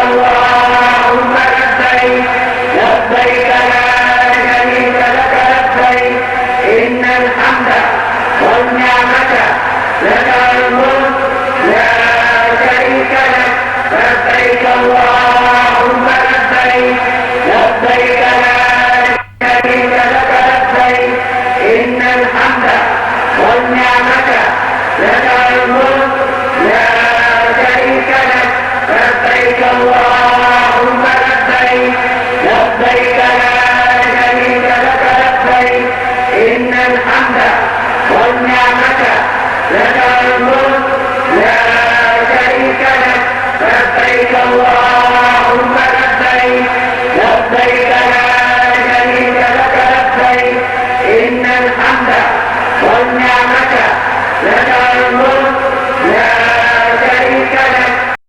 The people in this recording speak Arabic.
اللهم لبيك لبيك لا شريك لك لبيك إن الحمد والنعمة لك الملك لا شريك لك لبيك اللهم لبيك لبيك لا شريك لك لبيك إن الحمد والنعمة لك الملك لا شريك لك لبيك اللهم لبيك لبيك لا شريك لك لبيك إن الحمد والنعمة لك الملك لا شريك لك لبيك اللهم لبيك لبيك لا شريك لك لبيك إن الحمد والنعمة لك الملك